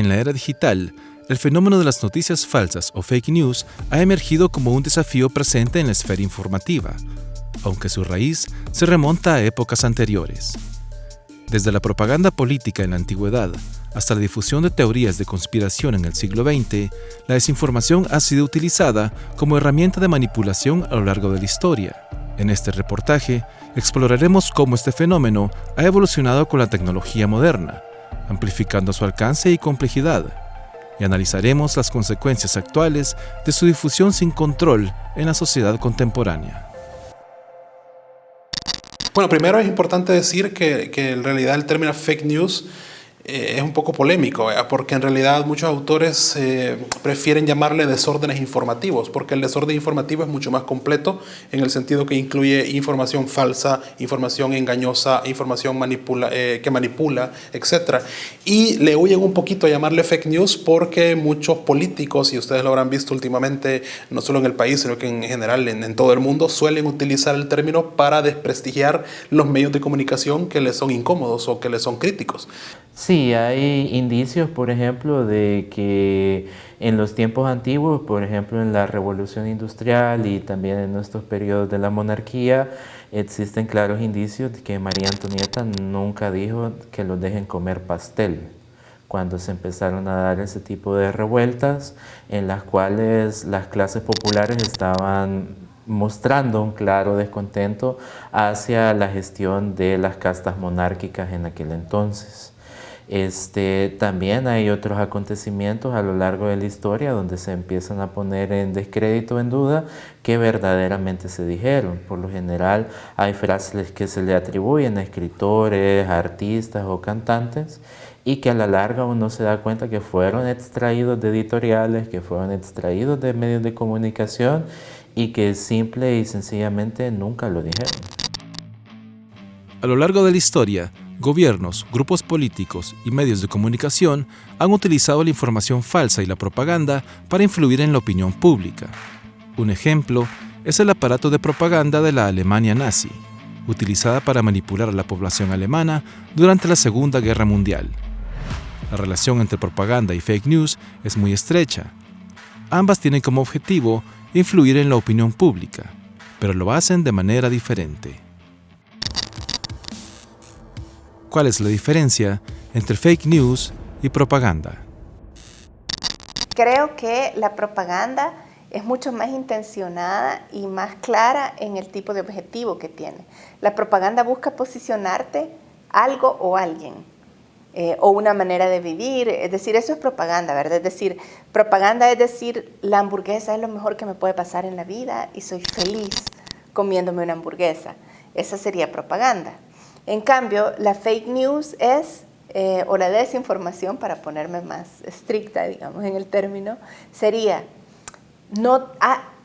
En la era digital, el fenómeno de las noticias falsas o fake news ha emergido como un desafío presente en la esfera informativa, aunque su raíz se remonta a épocas anteriores. Desde la propaganda política en la antigüedad hasta la difusión de teorías de conspiración en el siglo XX, la desinformación ha sido utilizada como herramienta de manipulación a lo largo de la historia. En este reportaje, exploraremos cómo este fenómeno ha evolucionado con la tecnología moderna, amplificando su alcance y complejidad, y analizaremos las consecuencias actuales de su difusión sin control en la sociedad contemporánea. Bueno, primero es importante decir que en realidad el término fake news es un poco polémico, ¿verdad? Porque en realidad muchos autores prefieren llamarle desórdenes informativos, porque el desorden informativo es mucho más completo en el sentido que incluye información falsa, información engañosa, información que manipula, etc. Y le huyen un poquito a llamarle fake news porque muchos políticos, y ustedes lo habrán visto últimamente, no solo en el país, sino que en general en todo el mundo, suelen utilizar el término para desprestigiar los medios de comunicación que les son incómodos o que les son críticos. Sí, hay indicios, por ejemplo, de que en los tiempos antiguos, por ejemplo, en la Revolución Industrial y también en estos periodos de la monarquía, existen claros indicios de que María Antonieta nunca dijo que los dejen comer pastel, cuando se empezaron a dar ese tipo de revueltas en las cuales las clases populares estaban mostrando un claro descontento hacia la gestión de las castas monárquicas en aquel entonces. También hay otros acontecimientos a lo largo de la historia donde se empiezan a poner en descrédito, en duda, que verdaderamente se dijeron. Por lo general hay frases que se le atribuyen a escritores, artistas o cantantes y que a la larga uno se da cuenta que fueron extraídos de editoriales, que fueron extraídos de medios de comunicación y que simple y sencillamente nunca lo dijeron. A lo largo de la historia, gobiernos, grupos políticos y medios de comunicación han utilizado la información falsa y la propaganda para influir en la opinión pública. Un ejemplo es el aparato de propaganda de la Alemania nazi, utilizada para manipular a la población alemana durante la Segunda Guerra Mundial. La relación entre propaganda y fake news es muy estrecha. Ambas tienen como objetivo influir en la opinión pública, pero lo hacen de manera diferente. ¿Cuál es la diferencia entre fake news y propaganda? Creo que la propaganda es mucho más intencionada y más clara en el tipo de objetivo que tiene. La propaganda busca posicionarte algo o alguien, o una manera de vivir, es decir, eso es propaganda, ¿verdad? Es decir, propaganda es decir, la hamburguesa es lo mejor que me puede pasar en la vida y soy feliz comiéndome una hamburguesa. Esa sería propaganda. En cambio, la fake news es, o la desinformación, para ponerme más estricta, digamos, en el término, sería,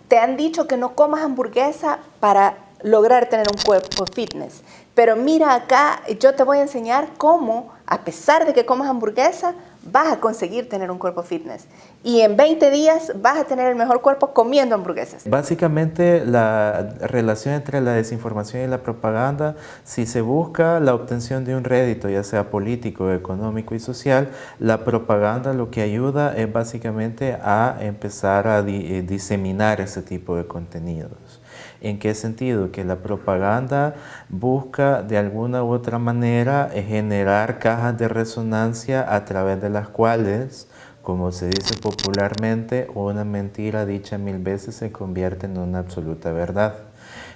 te han dicho que no comas hamburguesa para lograr tener un cuerpo fitness, pero mira acá, yo te voy a enseñar cómo, a pesar de que comas hamburguesa, vas a conseguir tener un cuerpo fitness. Y en 20 días vas a tener el mejor cuerpo comiendo hamburguesas. Básicamente, la relación entre la desinformación y la propaganda, si se busca la obtención de un rédito, ya sea político, económico y social, la propaganda lo que ayuda es básicamente a empezar a diseminar ese tipo de contenidos. ¿En qué sentido? Que la propaganda busca de alguna u otra manera generar cajas de resonancia a través de las cuales, como se dice popularmente, una mentira dicha 1000 veces se convierte en una absoluta verdad.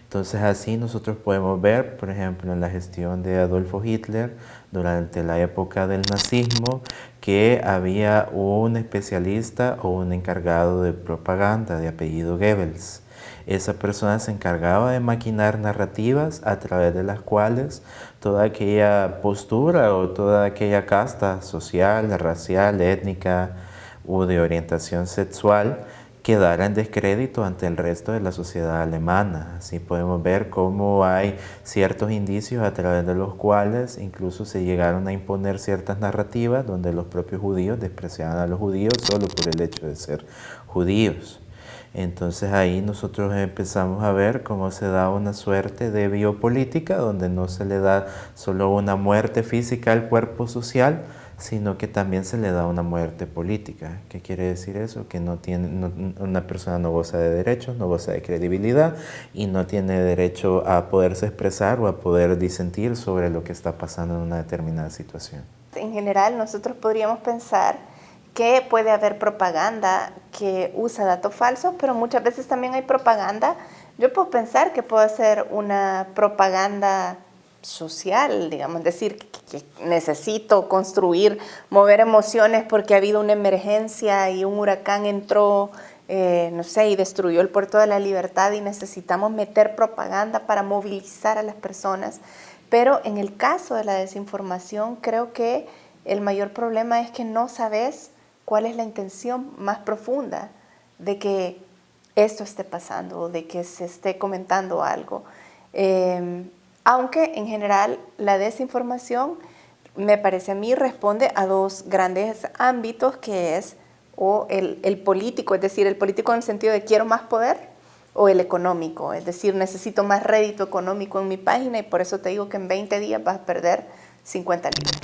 Entonces así nosotros podemos ver, por ejemplo, en la gestión de Adolfo Hitler durante la época del nazismo, que había un especialista o un encargado de propaganda de apellido Goebbels. Esa persona se encargaba de maquinar narrativas a través de las cuales toda aquella postura o toda aquella casta social, racial, étnica o de orientación sexual quedara en descrédito ante el resto de la sociedad alemana. Así podemos ver cómo hay ciertos indicios a través de los cuales incluso se llegaron a imponer ciertas narrativas donde los propios judíos despreciaban a los judíos solo por el hecho de ser judíos. Entonces ahí nosotros empezamos a ver cómo se da una suerte de biopolítica donde no se le da solo una muerte física al cuerpo social, sino que también se le da una muerte política. ¿Qué quiere decir eso? Que una persona no goza de derechos, no goza de credibilidad y no tiene derecho a poderse expresar o a poder disentir sobre lo que está pasando en una determinada situación. En general, nosotros podríamos pensar que puede haber propaganda que usa datos falsos, pero muchas veces también hay propaganda. Yo puedo pensar que puede ser una propaganda social, digamos, decir que necesito construir, mover emociones porque ha habido una emergencia y un huracán entró, no sé, y destruyó el Puerto de la Libertad y necesitamos meter propaganda para movilizar a las personas. Pero en el caso de la desinformación, creo que el mayor problema es que no sabes cuál es la intención más profunda de que esto esté pasando o de que se esté comentando algo. Aunque en general la desinformación, me parece a mí, responde a dos grandes ámbitos, que es o el político, es decir, el político en el sentido de quiero más poder, o el económico, es decir, necesito más rédito económico en mi página y por eso te digo que en 20 días vas a perder 50 libras.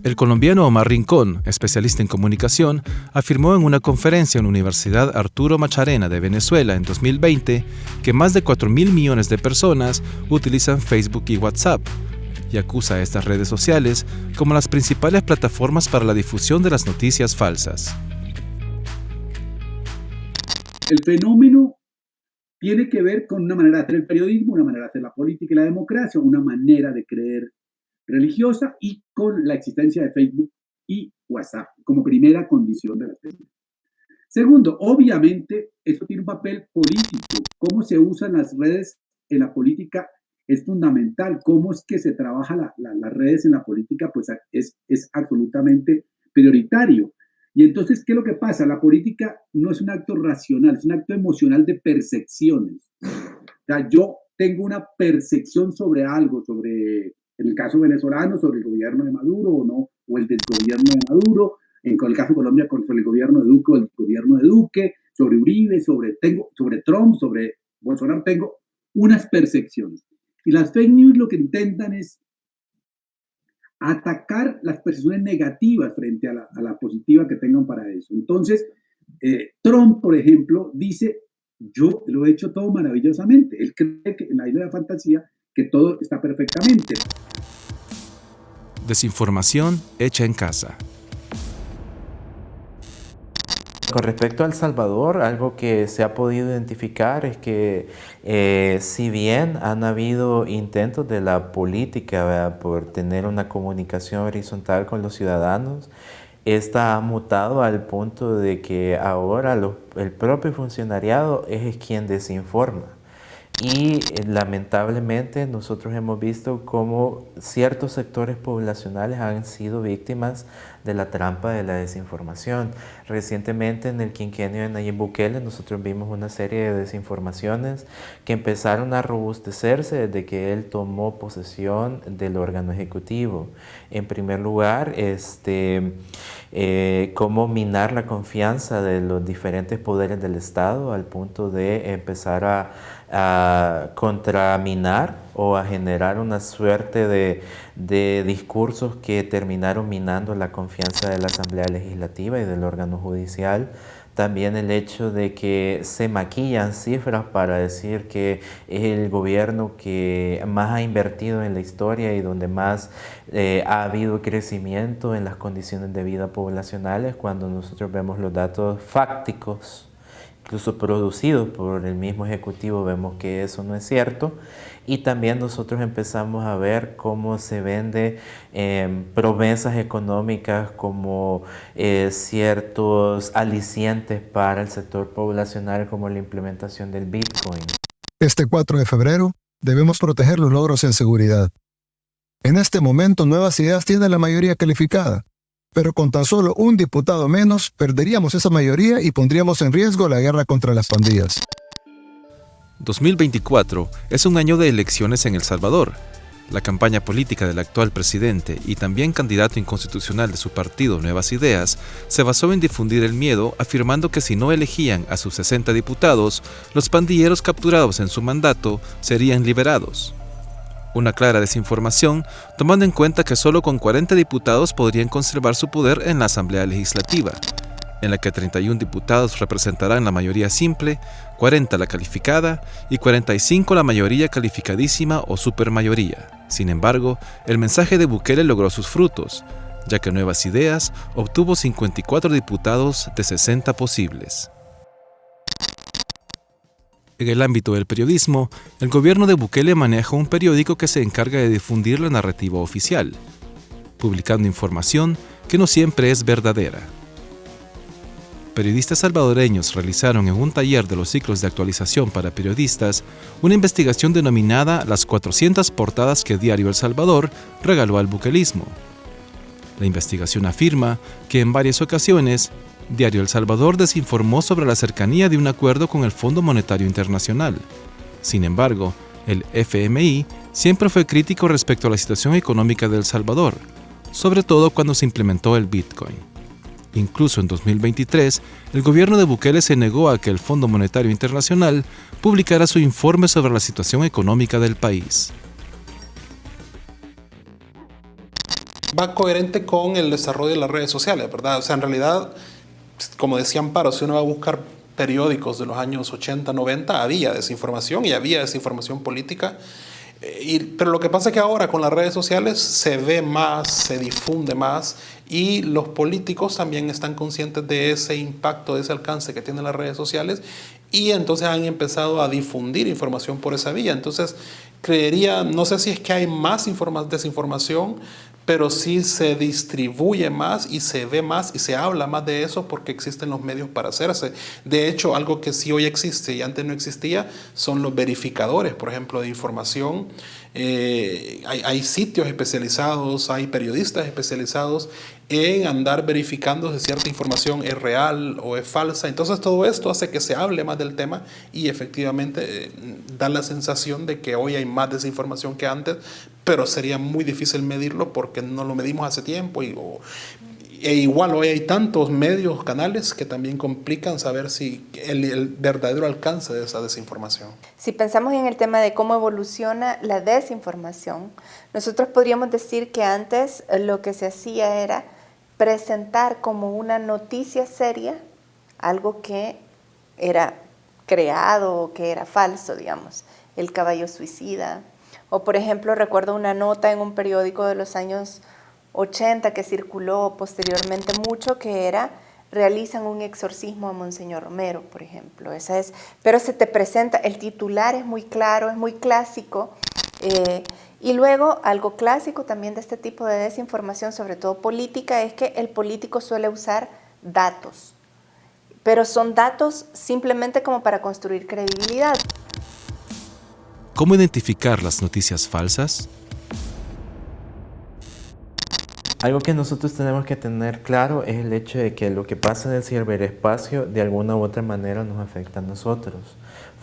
El colombiano Omar Rincón, especialista en comunicación, afirmó en una conferencia en la Universidad Arturo Macharena de Venezuela en 2020 que más de 4.000 millones de personas utilizan Facebook y WhatsApp, y acusa a estas redes sociales como las principales plataformas para la difusión de las noticias falsas. El fenómeno tiene que ver con una manera de hacer el periodismo, una manera de hacer la política y la democracia, una manera de creer religiosa y con la existencia de Facebook y WhatsApp como primera condición de la tesis. Segundo, obviamente, esto tiene un papel político. Cómo se usan las redes en la política es fundamental. Cómo es que se trabaja las redes en la política, pues es absolutamente prioritario. Y entonces, ¿qué es lo que pasa? La política no es un acto racional, es un acto emocional de percepciones. O sea, yo tengo una percepción sobre algo, sobre, en el caso venezolano, sobre el gobierno de Maduro o no, o el del gobierno de Maduro, en el caso de Colombia, sobre el gobierno de Duque o el gobierno de Duque, sobre Uribe, sobre Trump, sobre Bolsonaro, tengo unas percepciones. Y las fake news lo que intentan es atacar las percepciones negativas frente a la positiva que tengan para eso. Entonces, Trump, por ejemplo, dice, yo lo he hecho todo maravillosamente. Él cree que en la isla de la fantasía que todo está perfectamente. Desinformación hecha en casa. Con respecto a El Salvador, algo que se ha podido identificar es que si bien han habido intentos de la política, ¿verdad?, por tener una comunicación horizontal con los ciudadanos, esta ha mutado al punto de que ahora el propio funcionariado es quien desinforma. Y lamentablemente nosotros hemos visto cómo ciertos sectores poblacionales han sido víctimas de la trampa de la desinformación. Recientemente en el quinquenio de Nayib Bukele nosotros vimos una serie de desinformaciones que empezaron a robustecerse desde que él tomó posesión del órgano ejecutivo. En primer lugar, cómo minar la confianza de los diferentes poderes del Estado al punto de empezar a contraminar o a generar una suerte de discursos que terminaron minando la confianza de la Asamblea Legislativa y del órgano judicial. También el hecho de que se maquillan cifras para decir que es el gobierno que más ha invertido en la historia y donde más ha habido crecimiento en las condiciones de vida poblacionales, cuando nosotros vemos los datos fácticos, incluso producidos por el mismo Ejecutivo, vemos que eso no es cierto. Y también nosotros empezamos a ver cómo se vende promesas económicas como ciertos alicientes para el sector poblacional, como la implementación del Bitcoin. Este 4 de febrero debemos proteger los logros en seguridad. En este momento, Nuevas Ideas tiene la mayoría calificada, pero con tan solo un diputado menos, perderíamos esa mayoría y pondríamos en riesgo la guerra contra las pandillas. 2024 es un año de elecciones en El Salvador. La campaña política del actual presidente y también candidato inconstitucional de su partido Nuevas Ideas se basó en difundir el miedo, afirmando que si no elegían a sus 60 diputados, los pandilleros capturados en su mandato serían liberados. Una clara desinformación, tomando en cuenta que solo con 40 diputados podrían conservar su poder en la Asamblea Legislativa, en la que 31 diputados representarán la mayoría simple, 40 la calificada y 45 la mayoría calificadísima o supermayoría. Sin embargo, el mensaje de Bukele logró sus frutos, ya que Nuevas Ideas obtuvo 54 diputados de 60 posibles. En el ámbito del periodismo, el gobierno de Bukele maneja un periódico que se encarga de difundir la narrativa oficial, publicando información que no siempre es verdadera. Periodistas salvadoreños realizaron en un taller de los ciclos de actualización para periodistas una investigación denominada Las 400 portadas que Diario El Salvador regaló al bukelismo. La investigación afirma que en varias ocasiones Diario El Salvador desinformó sobre la cercanía de un acuerdo con el Fondo Monetario Internacional. Sin embargo, el FMI siempre fue crítico respecto a la situación económica de El Salvador, sobre todo cuando se implementó el Bitcoin. Incluso en 2023, el gobierno de Bukele se negó a que el Fondo Monetario Internacional publicara su informe sobre la situación económica del país. Va coherente con el desarrollo de las redes sociales, ¿verdad? O sea, en realidad, como decía Amparo, si uno va a buscar periódicos de los años 80, 90, había desinformación y había desinformación política. Pero lo que pasa es que ahora con las redes sociales se ve más, se difunde más y los políticos también están conscientes de ese impacto, de ese alcance que tienen las redes sociales y entonces han empezado a difundir información por esa vía. Entonces, creería, no sé si es que hay más desinformación, pero sí se distribuye más y se ve más y se habla más de eso porque existen los medios para hacerse. De hecho, algo que sí hoy existe y antes no existía son los verificadores, por ejemplo, de información. Hay sitios especializados, hay periodistas especializados en andar verificando si cierta información es real o es falsa. Entonces todo esto hace que se hable más del tema y efectivamente da la sensación de que hoy hay más desinformación que antes, pero sería muy difícil medirlo porque no lo medimos hace tiempo e igual hoy hay tantos medios, canales que también complican saber si el verdadero alcance de esa desinformación. Si pensamos en el tema de cómo evoluciona la desinformación, nosotros podríamos decir que antes lo que se hacía era presentar como una noticia seria algo que era creado o que era falso, digamos, el caballo suicida. O por ejemplo, recuerdo una nota en un periódico de los años 80 que circuló posteriormente mucho, que era, realizan un exorcismo a Monseñor Romero, por ejemplo. Esa es, pero se te presenta, el titular es muy claro, es muy clásico, y luego algo clásico también de este tipo de desinformación, sobre todo política, es que el político suele usar datos, pero son datos simplemente como para construir credibilidad. ¿Cómo identificar las noticias falsas? Algo que nosotros tenemos que tener claro es el hecho de que lo que pasa en el ciberespacio de alguna u otra manera nos afecta a nosotros,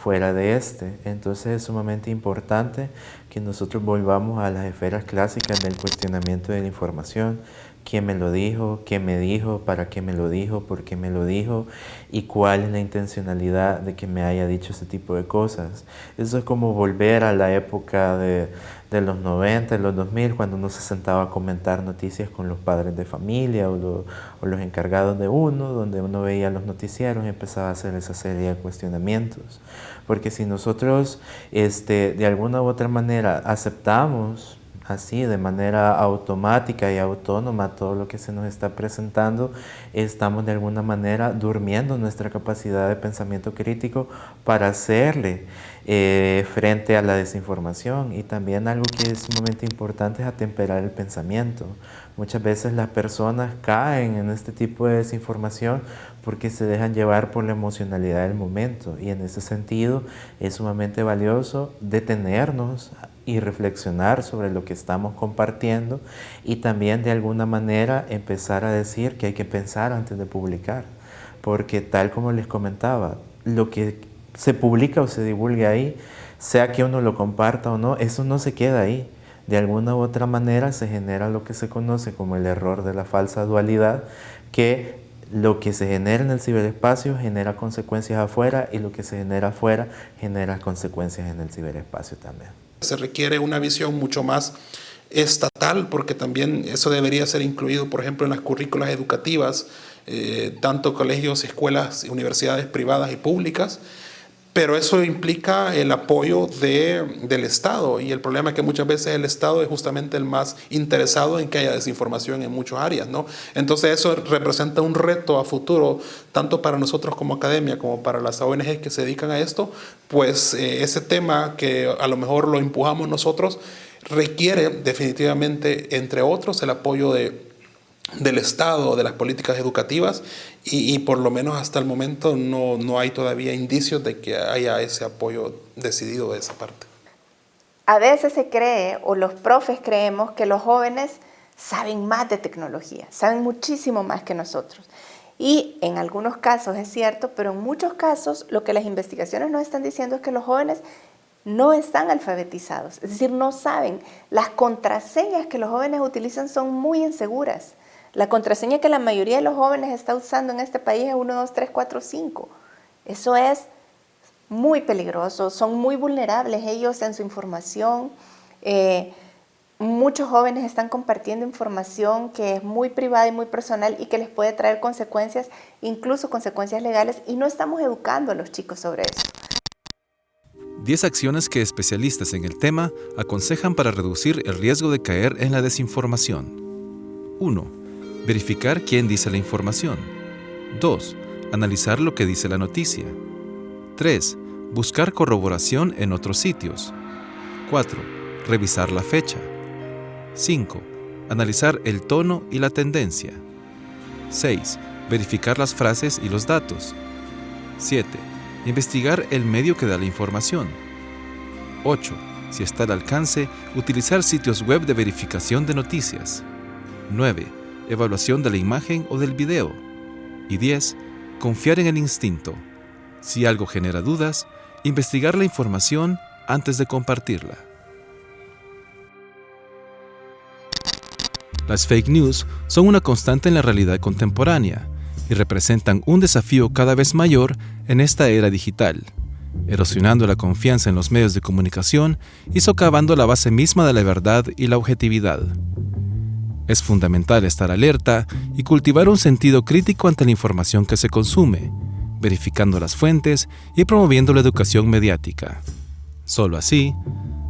fuera de este. Entonces es sumamente importante que nosotros volvamos a las esferas clásicas del cuestionamiento de la información. ¿Quién me lo dijo? ¿Qué me dijo? ¿Para qué me lo dijo? ¿Por qué me lo dijo? ¿Y cuál es la intencionalidad de que me haya dicho ese tipo de cosas? Eso es como volver a la época de los 90, de los 2000, cuando uno se sentaba a comentar noticias con los padres de familia o los encargados de uno, donde uno veía los noticieros y empezaba a hacer esa serie de cuestionamientos. Porque si nosotros de alguna u otra manera aceptamos así de manera automática y autónoma todo lo que se nos está presentando, estamos de alguna manera durmiendo nuestra capacidad de pensamiento crítico para hacerle frente a la desinformación. Y también algo que es sumamente importante es atemperar el pensamiento. Muchas veces las personas caen en este tipo de desinformación porque se dejan llevar por la emocionalidad del momento, y en ese sentido es sumamente valioso detenernos y reflexionar sobre lo que estamos compartiendo, y también de alguna manera empezar a decir que hay que pensar antes de publicar, porque tal como les comentaba, lo que se publica o se divulgue ahí, sea que uno lo comparta o no, eso no se queda ahí. De alguna u otra manera se genera lo que se conoce como el error de la falsa dualidad, que lo que se genera en el ciberespacio genera consecuencias afuera, y lo que se genera afuera genera consecuencias en el ciberespacio también. Se requiere una visión mucho más estatal, porque también eso debería ser incluido, por ejemplo, en las currículas educativas, tanto colegios, escuelas, universidades privadas y públicas, pero eso implica el apoyo del Estado, y el problema es que muchas veces el Estado es justamente el más interesado en que haya desinformación en muchas áreas, ¿no? Entonces eso representa un reto a futuro, tanto para nosotros como academia, como para las ONGs que se dedican a esto, pues ese tema que a lo mejor lo empujamos nosotros, requiere definitivamente, entre otros, el apoyo del Estado, de las políticas educativas, y por lo menos hasta el momento no hay todavía indicios de que haya ese apoyo decidido de esa parte. A veces se cree, o los profes creemos, que los jóvenes saben más de tecnología, saben muchísimo más que nosotros. Y en algunos casos es cierto, pero en muchos casos lo que las investigaciones nos están diciendo es que los jóvenes no están alfabetizados, es decir, no saben. Las contraseñas que los jóvenes utilizan son muy inseguras. La contraseña que la mayoría de los jóvenes está usando en este país es 1, 2, 3, 4, 5. Eso es muy peligroso, son muy vulnerables ellos en su información. Muchos jóvenes están compartiendo información que es muy privada y muy personal y que les puede traer consecuencias, incluso consecuencias legales, y no estamos educando a los chicos sobre eso. 10 acciones que especialistas en el tema aconsejan para reducir el riesgo de caer en la desinformación. 1. Verificar quién dice la información. 2. Analizar lo que dice la noticia. 3. Buscar corroboración en otros sitios. 4. Revisar la fecha. 5. Analizar el tono y la tendencia. 6. Verificar las frases y los datos. 7. Investigar el medio que da la información. 8. Si está al alcance, utilizar sitios web de verificación de noticias. 9. Evaluación de la imagen o del video. Y 10. Confiar en el instinto. Si algo genera dudas, investigar la información antes de compartirla. Las fake news son una constante en la realidad contemporánea y representan un desafío cada vez mayor en esta era digital, erosionando la confianza en los medios de comunicación y socavando la base misma de la verdad y la objetividad. Es fundamental estar alerta y cultivar un sentido crítico ante la información que se consume, verificando las fuentes y promoviendo la educación mediática. Solo así,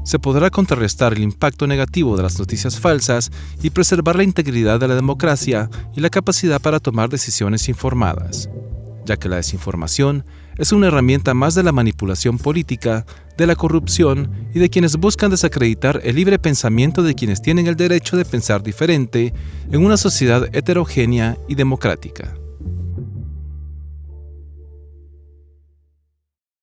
se podrá contrarrestar el impacto negativo de las noticias falsas y preservar la integridad de la democracia y la capacidad para tomar decisiones informadas, ya que la desinformación es una herramienta más de la manipulación política, de la corrupción y de quienes buscan desacreditar el libre pensamiento de quienes tienen el derecho de pensar diferente en una sociedad heterogénea y democrática.